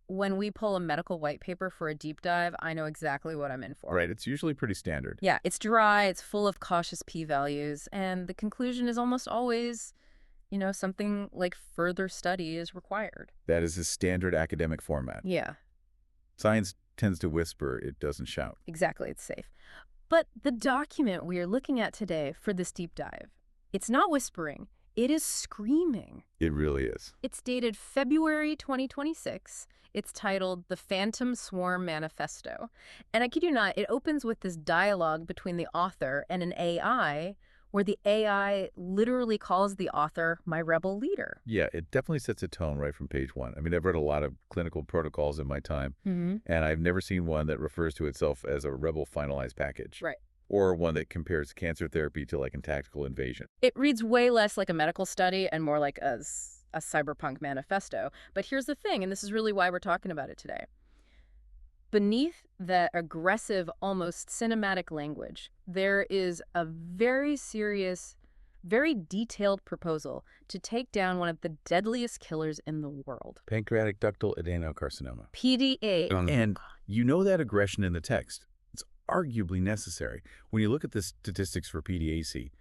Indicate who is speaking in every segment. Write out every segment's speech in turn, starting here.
Speaker 1: When we pull a medical white paper for a deep dive, I know exactly what I'm in for.
Speaker 2: Right, it's usually pretty standard.
Speaker 1: Yeah, it's dry, it's full of cautious p-values, and the conclusion is almost always, something like further study is required.
Speaker 2: That is a standard academic format.
Speaker 1: Yeah,
Speaker 2: Science tends to whisper, it doesn't shout.
Speaker 1: exactly, it's safe. But the document we are looking at today for this deep dive, it's not whispering, it is screaming.
Speaker 2: It really is.
Speaker 1: It's dated February 2026. It's titled The Phantom Swarm Manifesto. And I kid you not, it opens with this dialogue between the author and an AI, where the AI literally calls the author my rebel leader.
Speaker 2: Yeah, it definitely sets a tone right from page one. I mean, I've read a lot of clinical protocols in my time, and I've never seen one that refers to itself as a rebel finalized package.
Speaker 1: Right.
Speaker 2: Or one that compares cancer therapy to like a tactical invasion.
Speaker 1: It reads way less like a medical study and more like a cyberpunk manifesto. But here's the thing, and this is really why we're talking about it today. Beneath that aggressive, almost cinematic language, there is a very serious, very detailed proposal to take down one of the deadliest killers in the world.
Speaker 2: Pancreatic ductal adenocarcinoma.
Speaker 1: PDA.
Speaker 2: And you know that aggression in the text. It's arguably necessary. When you look at the statistics for PDAC,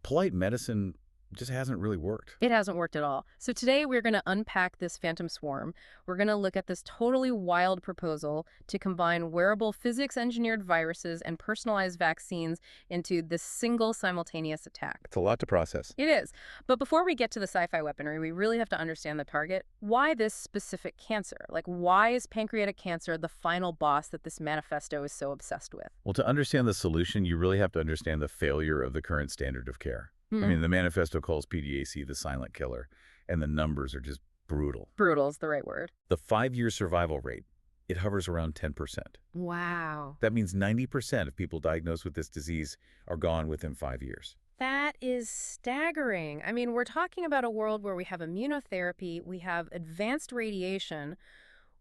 Speaker 2: polite medicine just hasn't really worked.
Speaker 1: It hasn't worked at all. So today we're going to unpack this phantom swarm. We're going to look at this totally wild proposal to combine wearable physics-engineered viruses and personalized vaccines into this single simultaneous attack.
Speaker 2: It's a lot to process.
Speaker 1: It is. But before we get to the sci-fi weaponry, we really have to understand the target. Why this specific cancer? Like, why is pancreatic cancer the final boss that this manifesto is so obsessed with?
Speaker 2: Well, to understand the solution, you really have to understand the failure of the current standard of care. I mean, the manifesto calls PDAC the silent killer, and the numbers are just brutal.
Speaker 1: Brutal is the right word.
Speaker 2: The 5-year survival rate, it hovers around 10%.
Speaker 1: Wow.
Speaker 2: That means 90% of people diagnosed with this disease are gone within 5 years.
Speaker 1: That is staggering. I mean, we're talking about a world where we have immunotherapy, we have advanced radiation.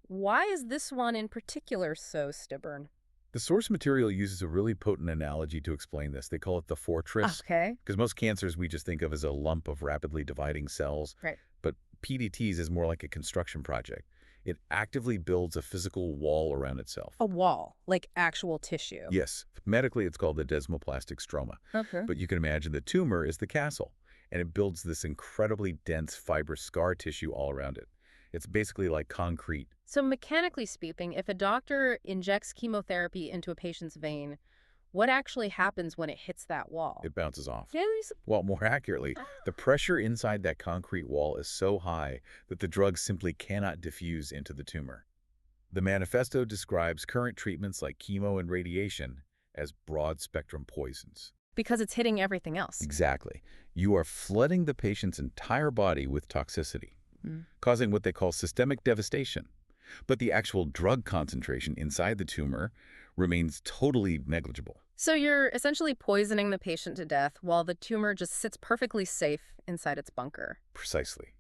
Speaker 1: Why is this one in particular so stubborn?
Speaker 2: The source material uses a really potent analogy to explain this. They call it the fortress.
Speaker 1: Okay.
Speaker 2: Because most cancers we just think of as a lump of rapidly dividing cells.
Speaker 1: Right.
Speaker 2: But PDTs is more like a construction project. It actively builds a physical wall around itself.
Speaker 1: A wall, like actual tissue.
Speaker 2: Yes. Medically, it's called the desmoplastic stroma.
Speaker 1: Okay.
Speaker 2: But you can imagine the tumor is the castle, and it builds this incredibly dense fibrous scar tissue all around it. It's basically like concrete.
Speaker 1: So mechanically speaking, if a doctor injects chemotherapy into a patient's vein, what actually happens when it hits that wall?
Speaker 2: It bounces off.
Speaker 1: Yeah,
Speaker 2: Well, more accurately, the pressure inside that concrete wall is so high that the drug simply cannot diffuse into the tumor. The manifesto describes current treatments like chemo and radiation as broad-spectrum poisons.
Speaker 1: because it's hitting everything else.
Speaker 2: Exactly. You are flooding the patient's entire body with toxicity, causing what they call systemic devastation. But the actual drug concentration inside the tumor remains totally negligible.
Speaker 1: So you're essentially poisoning the patient to death while the tumor just sits perfectly safe inside its bunker.
Speaker 2: Precisely.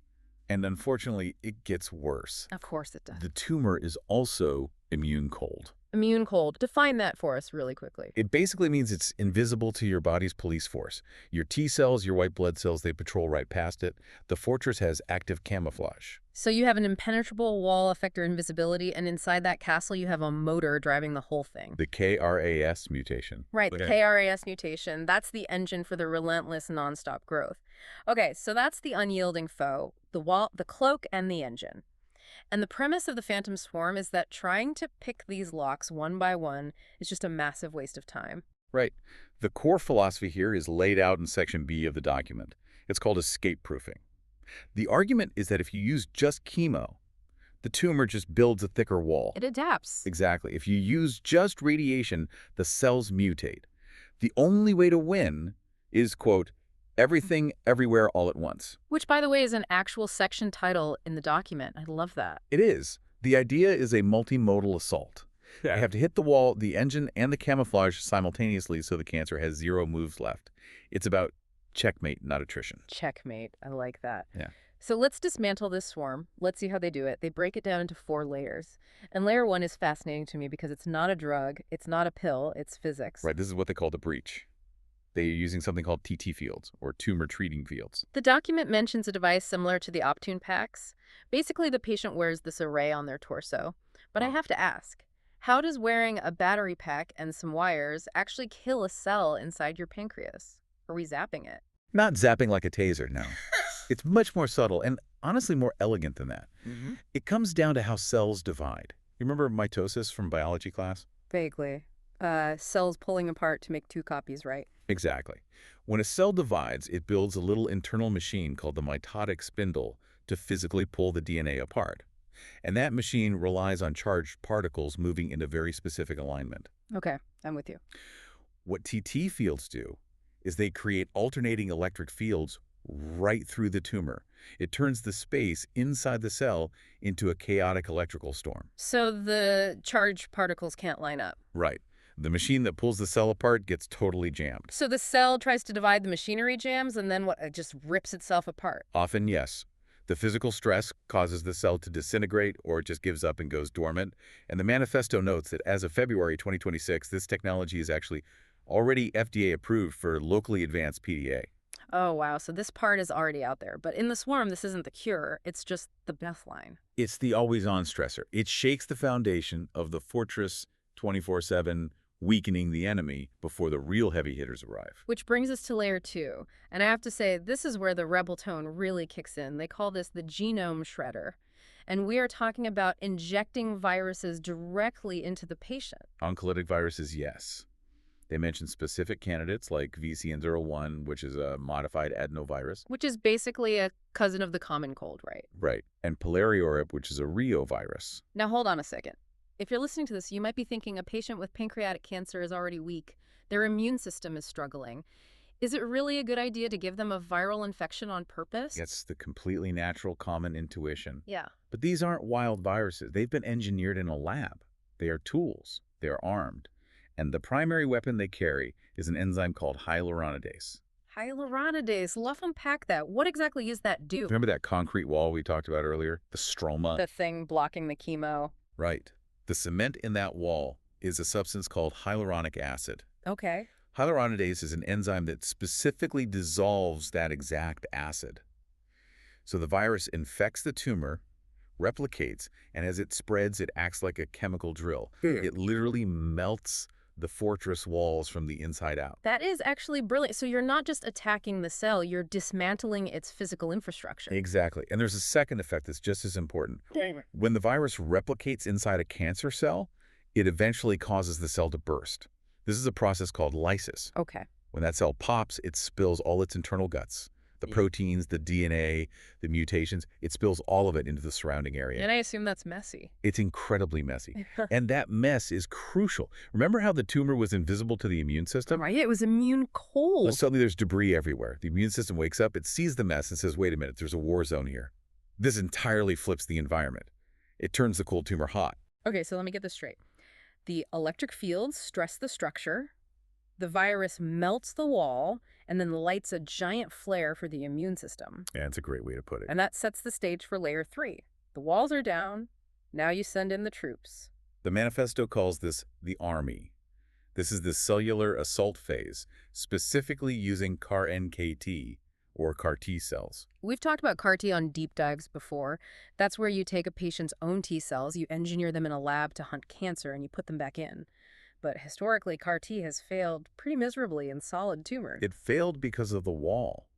Speaker 2: And unfortunately, it gets worse.
Speaker 1: Of course it does.
Speaker 2: The tumor is also immune cold.
Speaker 1: Immune cold. Define that for us really quickly.
Speaker 2: It basically means it's invisible to your body's police force. Your T cells, your white blood cells, they patrol right past it. The fortress has active camouflage.
Speaker 1: So you have an impenetrable wall effector invisibility, and inside that castle you have a motor driving the whole thing.
Speaker 2: The KRAS mutation.
Speaker 1: Right, the KRAS mutation. That's the engine for the relentless nonstop growth. Okay, so that's the unyielding foe, the wall, the cloak, and the engine. And the premise of the Phantom Swarm is that trying to pick these locks one by one is just a massive waste of time.
Speaker 2: Right. The core philosophy here is laid out in Section B of the document. It's called escape proofing. The argument is that if you use just chemo, the tumor just builds a thicker wall.
Speaker 1: It adapts.
Speaker 2: Exactly. If you use just radiation, the cells mutate. The only way to win is, quote, everything, everywhere, all at once.
Speaker 1: Which, by the way, is an actual section title in the document. I love that.
Speaker 2: It is. The idea is a multimodal assault. You have to hit the wall, the engine, and the camouflage simultaneously so the cancer has 0 moves left. It's about checkmate, not attrition.
Speaker 1: Checkmate. I like that.
Speaker 2: Yeah.
Speaker 1: So let's dismantle this swarm. Let's see how they do it. They break it down into 4 layers. And layer 1 is fascinating to me because it's not a drug, it's not a pill, it's physics.
Speaker 2: Right, this is what they call the breach. They're using something called TT fields, or tumor treating fields.
Speaker 1: The document mentions a device similar to the Optune packs. Basically, the patient wears this array on their torso. But I
Speaker 2: Wow.
Speaker 1: have to ask, how does wearing a battery pack and some wires actually kill a cell inside your pancreas? Are we zapping it?
Speaker 2: Not zapping like a taser, no. It's much more subtle and honestly more elegant than that.
Speaker 1: Hmm.
Speaker 2: It comes down to how cells divide. You remember mitosis from biology class?
Speaker 1: Vaguely. Cells pulling apart to make two copies, right?
Speaker 2: Exactly. When a cell divides, it builds a little internal machine called the mitotic spindle to physically pull the DNA apart. And that machine relies on charged particles moving in a very specific alignment.
Speaker 1: Okay, I'm with you.
Speaker 2: What TT fields do is they create alternating electric fields right through the tumor. It turns the space inside the cell into a chaotic electrical storm.
Speaker 1: So the charged particles can't line up.
Speaker 2: Right. The machine that pulls the cell apart gets totally jammed.
Speaker 1: So the cell tries to divide the machinery jams, and then what? It just rips itself apart.
Speaker 2: Often, yes. The physical stress causes the cell to disintegrate or it just gives up and goes dormant. And the manifesto notes that as of February 2026, this technology is actually already FDA approved for locally advanced PDA.
Speaker 1: Oh, wow. So this part is already out there. But in the swarm, this isn't the cure. It's just the baseline.
Speaker 2: It's the always-on stressor. It shakes the foundation of the fortress 24/7, weakening the enemy before the real heavy hitters arrive.
Speaker 1: Which brings us to layer 2. And I have to say, this is where the rebel tone really kicks in. They call this the genome shredder. And we are talking about injecting viruses directly into the patient.
Speaker 2: Oncolytic viruses, yes. They mention specific candidates like VCN01, which is a modified adenovirus.
Speaker 1: Which is basically a cousin of the common cold, right?
Speaker 2: Right. And Polariorip, which is a reovirus.
Speaker 1: Now, hold on a second. If you're listening to this, you might be thinking a patient with pancreatic cancer is already weak. Their immune system is struggling. Is it really a good idea to give them a viral infection on purpose?
Speaker 2: It's the completely natural, common intuition.
Speaker 1: Yeah.
Speaker 2: But these aren't wild viruses. They've been engineered in a lab. They are tools. They are armed. And the primary weapon they carry is an enzyme called hyaluronidase.
Speaker 1: Hyaluronidase. Love unpack that. What exactly does that do?
Speaker 2: Remember that concrete wall we talked about earlier? The stroma?
Speaker 1: The thing blocking the chemo.
Speaker 2: Right. The cement in that wall is a substance called hyaluronic acid.
Speaker 1: Okay.
Speaker 2: Hyaluronidase is an enzyme that specifically dissolves that exact acid. So the virus infects the tumor, replicates, and as it spreads, it acts like a chemical drill. It literally melts the fortress walls from the inside out.
Speaker 1: That is actually brilliant. So you're not just attacking the cell, you're dismantling its physical infrastructure.
Speaker 2: Exactly. And there's a second effect that's just as important. When the virus replicates inside a cancer cell, it eventually causes the cell to burst. This is a process called lysis.
Speaker 1: Okay.
Speaker 2: When that cell pops, it spills all its internal guts. The proteins, the DNA, the mutations, it spills all of it into the surrounding area.
Speaker 1: And I assume that's messy.
Speaker 2: It's incredibly messy. And that mess is crucial. Remember how the tumor was invisible to the immune system?
Speaker 1: Right, it was immune cold.
Speaker 2: Well, suddenly there's debris everywhere. The immune system wakes up, it sees the mess and says, wait a minute, there's a war zone here. This entirely flips the environment. It turns the cold tumor hot.
Speaker 1: Okay, so let me get this straight. The electric fields stress the structure, the virus melts the wall, and then lights a giant flare for the immune system.
Speaker 2: Yeah, it's a great way to put it.
Speaker 1: And that sets the stage for layer 3. The walls are down. Now you send in the troops.
Speaker 2: The manifesto calls this the Army. This is the cellular assault phase, specifically using CAR-NKT, or CAR T cells.
Speaker 1: We've talked about CAR T on deep dives before. That's where you take a patient's own T cells, you engineer them in a lab to hunt cancer, and you put them back in. But historically, CAR T has failed pretty miserably in solid tumors.
Speaker 2: It failed because of the wall.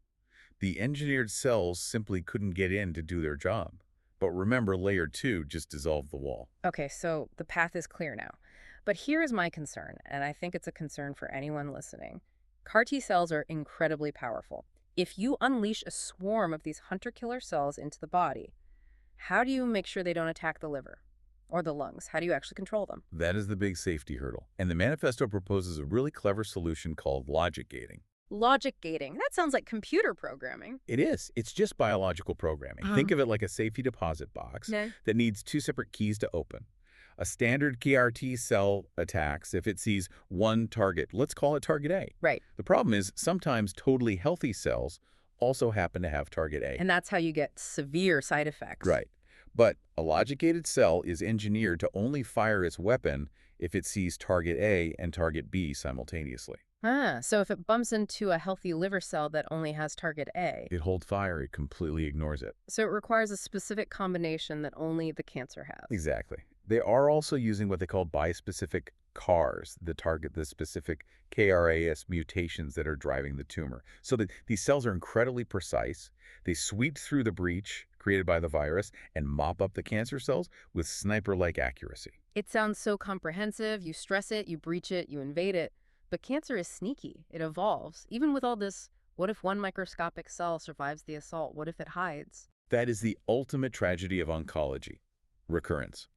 Speaker 2: The engineered cells simply couldn't get in to do their job. But remember, layer 2 just dissolved the wall.
Speaker 1: Okay, so the path is clear now. But here is my concern, and I think it's a concern for anyone listening. CAR T cells are incredibly powerful. If you unleash a swarm of these hunter-killer cells into the body, how do you make sure they don't attack the liver? Or the lungs? How do you actually control them?
Speaker 2: That is the big safety hurdle. And the manifesto proposes a really clever solution called logic gating.
Speaker 1: Logic gating. That sounds like computer programming.
Speaker 2: It is. It's just biological programming. Think of it like a safety deposit box
Speaker 1: Yeah.
Speaker 2: that needs 2 separate keys to open. A standard CAR-T cell attacks if it sees one target. Let's call it target A.
Speaker 1: Right.
Speaker 2: The problem is sometimes totally healthy cells also happen to have target A.
Speaker 1: And that's how you get severe side effects.
Speaker 2: Right. But a logic-gated cell is engineered to only fire its weapon if it sees target A and target B simultaneously.
Speaker 1: Ah, so if it bumps into a healthy liver cell that only has target A,
Speaker 2: It holds fire, it completely ignores it.
Speaker 1: so it requires a specific combination that only the cancer has.
Speaker 2: Exactly. They are also using what they call bispecific CARs that target the specific KRAS mutations that are driving the tumor. So that these cells are incredibly precise. They sweep through the breach created by the virus and mop up the cancer cells with sniper-like accuracy.
Speaker 1: It sounds so comprehensive. You stress it, you breach it, you invade it. But cancer is sneaky. It evolves. Even with all this, what if one microscopic cell survives the assault? What if it hides?
Speaker 2: That is the ultimate tragedy of oncology, recurrence.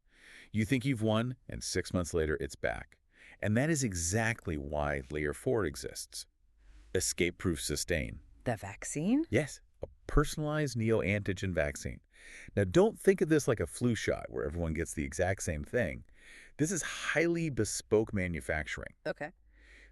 Speaker 2: You think you've won, and 6 months later, it's back. And that is exactly why Layer 4 exists. Escape-proof sustain.
Speaker 1: The vaccine?
Speaker 2: Yes, a personalized neoantigen vaccine. Now, don't think of this like a flu shot where everyone gets the exact same thing. This is highly bespoke manufacturing.
Speaker 1: Okay.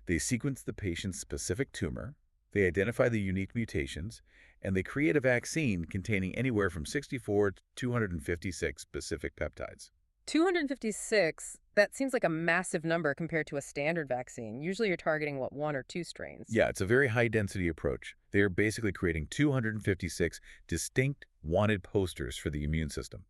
Speaker 2: They sequence the patient's specific tumor, they identify the unique mutations, and they create a vaccine containing anywhere from 64 to 256 specific peptides.
Speaker 1: 256, that seems like a massive number compared to a standard vaccine. Usually you're targeting, what, one or two strains?
Speaker 2: Yeah, it's a very high-density approach. They are basically creating 256 distinct wanted posters for the immune system.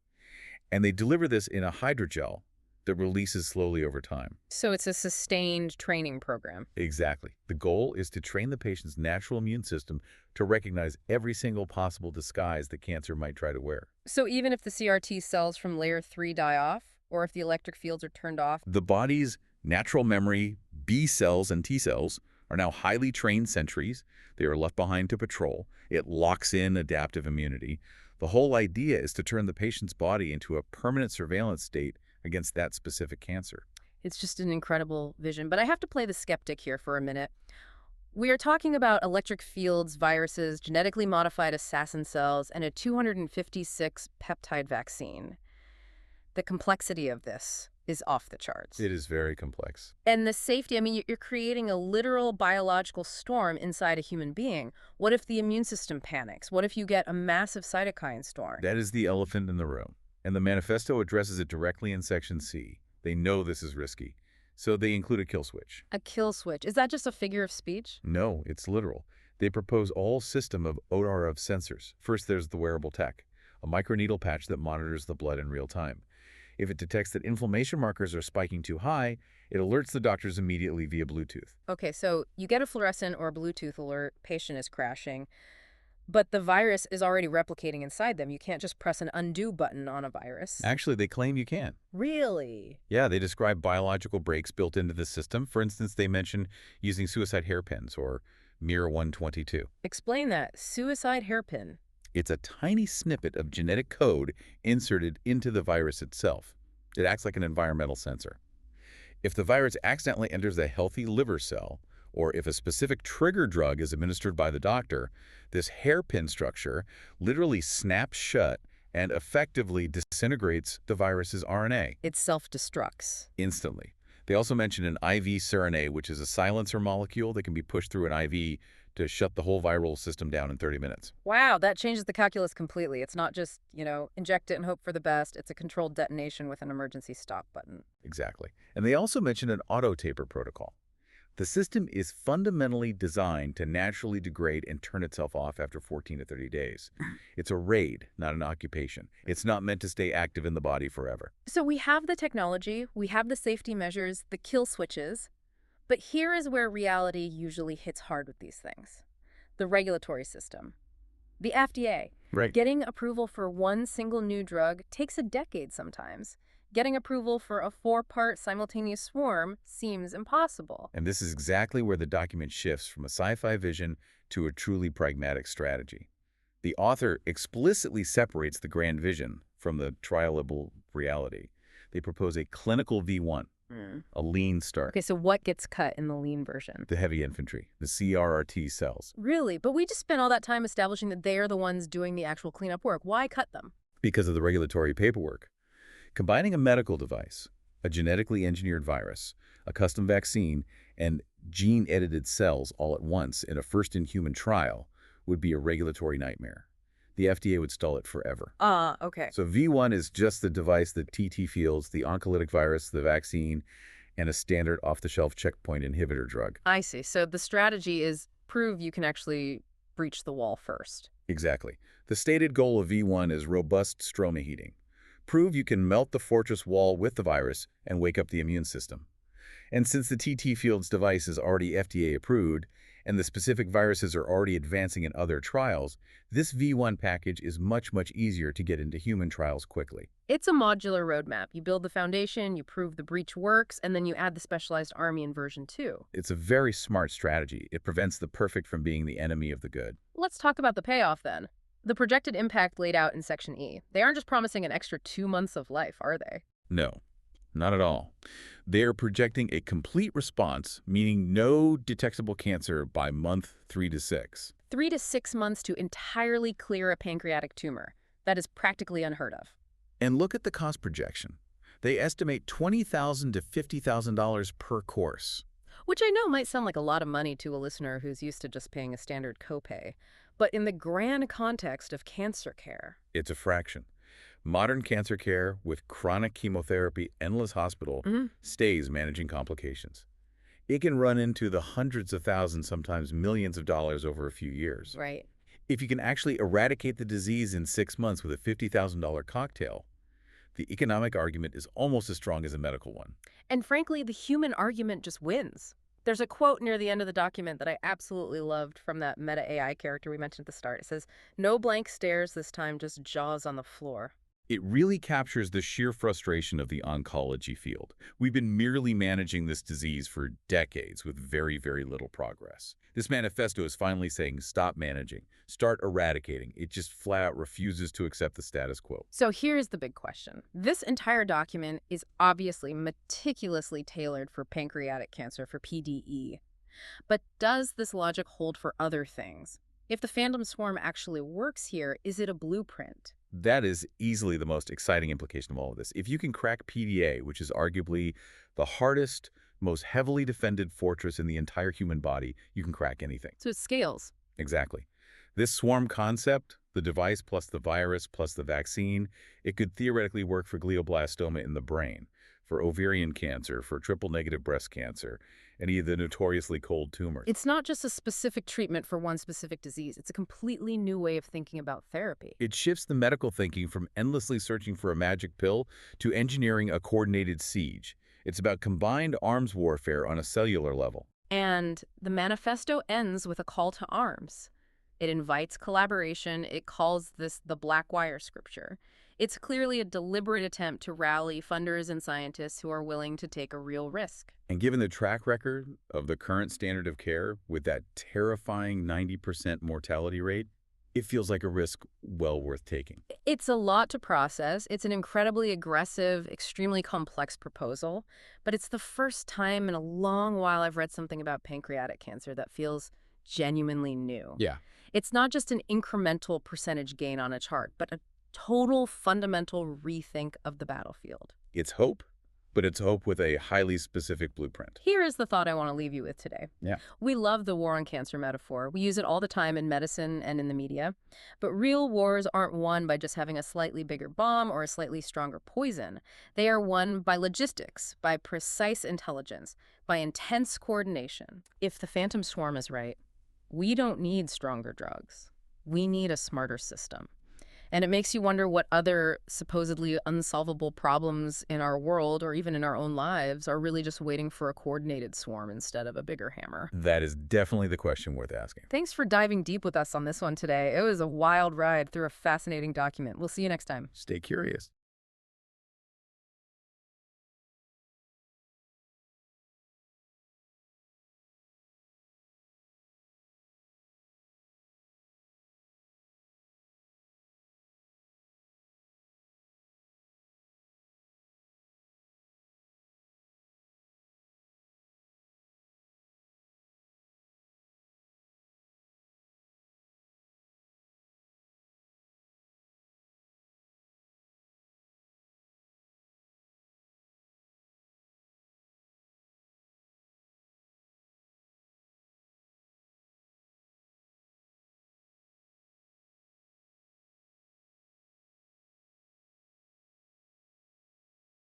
Speaker 2: And they deliver this in a hydrogel that releases slowly over time.
Speaker 1: So it's a sustained training program.
Speaker 2: Exactly. The goal is to train the patient's natural immune system to recognize every single possible disguise the cancer might try to wear.
Speaker 1: So even if the CRT cells from layer 3 die off, or if the electric fields are turned off,
Speaker 2: The body's natural memory B cells and T cells are now highly trained sentries. They are left behind to patrol. It locks in adaptive immunity. The whole idea is to turn the patient's body into a permanent surveillance state against that specific cancer.
Speaker 1: it's just an incredible vision. But I have to play the skeptic here for a minute. We are talking about electric fields, viruses, genetically modified assassin cells, and a 256 peptide vaccine. The complexity of this is off the charts.
Speaker 2: It is very complex.
Speaker 1: And the safety, I mean, you're creating a literal biological storm inside a human being. What if the immune system panics? What if you get a massive cytokine storm?
Speaker 2: That is the elephant in the room. And the manifesto addresses it directly in Section C. They know this is risky, so they include a kill switch.
Speaker 1: A kill switch. Is that just a figure of speech?
Speaker 2: No, it's literal. They propose all system of ORF sensors. First, there's the wearable tech, a microneedle patch that monitors the blood in real time. If it detects that inflammation markers are spiking too high, it alerts the doctors immediately via Bluetooth.
Speaker 1: Okay, so you get a fluorescent or a Bluetooth alert, patient is crashing, but the virus is already replicating inside them. You can't just press an undo button on a virus.
Speaker 2: Actually, they claim you can.
Speaker 1: Really?
Speaker 2: Yeah, they describe biological breaks built into the system. For instance, they mention using suicide hairpins or Mir-122.
Speaker 1: Explain that. Suicide hairpin.
Speaker 2: It's a tiny snippet of genetic code inserted into the virus itself. It acts like an environmental sensor. If the virus accidentally enters a healthy liver cell, or if a specific trigger drug is administered by the doctor, this hairpin structure literally snaps shut and effectively disintegrates the virus's RNA
Speaker 1: It self-destructs.
Speaker 2: instantly. They also mention an IV siRNA, which is a silencer molecule that can be pushed through an IV to shut the whole viral system down in 30 minutes.
Speaker 1: Wow, that changes the calculus completely. It's not just, inject it and hope for the best. It's a controlled detonation with an emergency stop button.
Speaker 2: Exactly. And they also mention an auto-taper protocol. The system is fundamentally designed to naturally degrade and turn itself off after 14 to 30 days. It's a raid, not an occupation. It's not meant to stay active in the body forever.
Speaker 1: So we have the technology, we have the safety measures, the kill switches, but here is where reality usually hits hard with these things. The regulatory system. The FDA.
Speaker 2: Right.
Speaker 1: Getting approval for one single new drug takes a decade sometimes. Getting approval for a 4-part simultaneous swarm seems impossible.
Speaker 2: And this is exactly where the document shifts from a sci-fi vision to a truly pragmatic strategy. The author explicitly separates the grand vision from the trialable reality. They propose a clinical V1, a lean start.
Speaker 1: Okay, so what gets cut in the lean version?
Speaker 2: The heavy infantry, the CRRT cells.
Speaker 1: Really? But we just spent all that time establishing that they are the ones doing the actual cleanup work. Why cut them?
Speaker 2: Because of the regulatory paperwork. Combining a medical device, a genetically engineered virus, a custom vaccine, and gene-edited cells all at once in a first-in-human trial would be a regulatory nightmare. The FDA would stall it forever.
Speaker 1: Okay.
Speaker 2: So V1 is just the device that TT fields, the oncolytic virus, the vaccine, and a standard off-the-shelf checkpoint inhibitor drug.
Speaker 1: I see. So the strategy is prove you can actually breach the wall first.
Speaker 2: Exactly. The stated goal of V1 is robust stroma heating. Prove you can melt the fortress wall with the virus and wake up the immune system. And since the TT Fields device is already FDA approved, and the specific viruses are already advancing in other trials, this V1 package is much, much easier to get into human trials quickly.
Speaker 1: It's a modular roadmap. You build the foundation, you prove the breach works, and then you add the specialized army in version 2.
Speaker 2: It's a very smart strategy. It prevents the perfect from being the enemy of the good.
Speaker 1: Let's talk about the payoff then. The projected impact laid out in Section E. They aren't just promising an extra 2 months of life, are they?
Speaker 2: No, not at all. They are projecting a complete response, meaning no detectable cancer by month 3 to 6.
Speaker 1: 3 to 6 months to entirely clear a pancreatic tumor. That is practically unheard of.
Speaker 2: And look at the cost projection. They estimate $20,000 to $50,000 per course.
Speaker 1: Which I know might sound like a lot of money to a listener who's used to just paying a standard copay. But in the grand context of cancer care,
Speaker 2: It's a fraction. Modern cancer care with chronic chemotherapy, endless hospital, stays managing complications. It can run into the hundreds of thousands, sometimes millions of dollars over a few years.
Speaker 1: right?
Speaker 2: If you can actually eradicate the disease in 6 months with a $50,000 cocktail, the economic argument is almost as strong as a medical one.
Speaker 1: And frankly, the human argument just wins. There's a quote near the end of the document that I absolutely loved from that meta AI character we mentioned at the start. It says, "No blank stares this time, just jaws on the floor."
Speaker 2: It really captures the sheer frustration of the oncology field. We've been merely managing this disease for decades with very, very little progress. This manifesto is finally saying stop managing, start eradicating. It just flat out refuses to accept the status quo.
Speaker 1: So here's the big question. This entire document is obviously meticulously tailored for pancreatic cancer, for PDE. But does this logic hold for other things? If the phantom swarm actually works here, is it a blueprint?
Speaker 2: That is easily the most exciting implication of all of this. If you can crack PDA, which is arguably the hardest, most heavily defended fortress in the entire human body, you can crack anything.
Speaker 1: So it scales.
Speaker 2: Exactly. This swarm concept, the device plus the virus plus the vaccine, it could theoretically work for glioblastoma in the brain, for ovarian cancer, for triple-negative breast cancer, any of the notoriously cold tumors.
Speaker 1: It's not just a specific treatment for one specific disease. It's a completely new way of thinking about therapy.
Speaker 2: It shifts the medical thinking from endlessly searching for a magic pill to engineering a coordinated siege. It's about combined arms warfare on a cellular level.
Speaker 1: And the manifesto ends with a call to arms. It invites collaboration. It calls this the black wire scripture. It's clearly a deliberate attempt to rally funders and scientists who are willing to take a real risk.
Speaker 2: And given the track record of the current standard of care with that terrifying 90% mortality rate, it feels like a risk well worth taking.
Speaker 1: It's a lot to process. It's an incredibly aggressive, extremely complex proposal, but it's the first time in a long while I've read something about pancreatic cancer that feels genuinely new.
Speaker 2: Yeah.
Speaker 1: It's not just an incremental percentage gain on a chart, but a total fundamental rethink of the battlefield.
Speaker 2: It's hope, but it's hope with a highly specific blueprint.
Speaker 1: Here is the thought I want to leave you with today.
Speaker 2: Yeah.
Speaker 1: We love the war on cancer metaphor. We use it all the time in medicine and in the media. But real wars aren't won by just having a slightly bigger bomb or a slightly stronger poison. They are won by logistics, by precise intelligence, by intense coordination. If the phantom swarm is right, we don't need stronger drugs. We need a smarter system. And it makes you wonder what other supposedly unsolvable problems in our world or even in our own lives are really just waiting for a coordinated swarm instead of a bigger hammer.
Speaker 2: That is definitely the question worth asking.
Speaker 1: Thanks for diving deep with us on this one today. It was a wild ride through a fascinating document. We'll see you next time.
Speaker 2: Stay curious.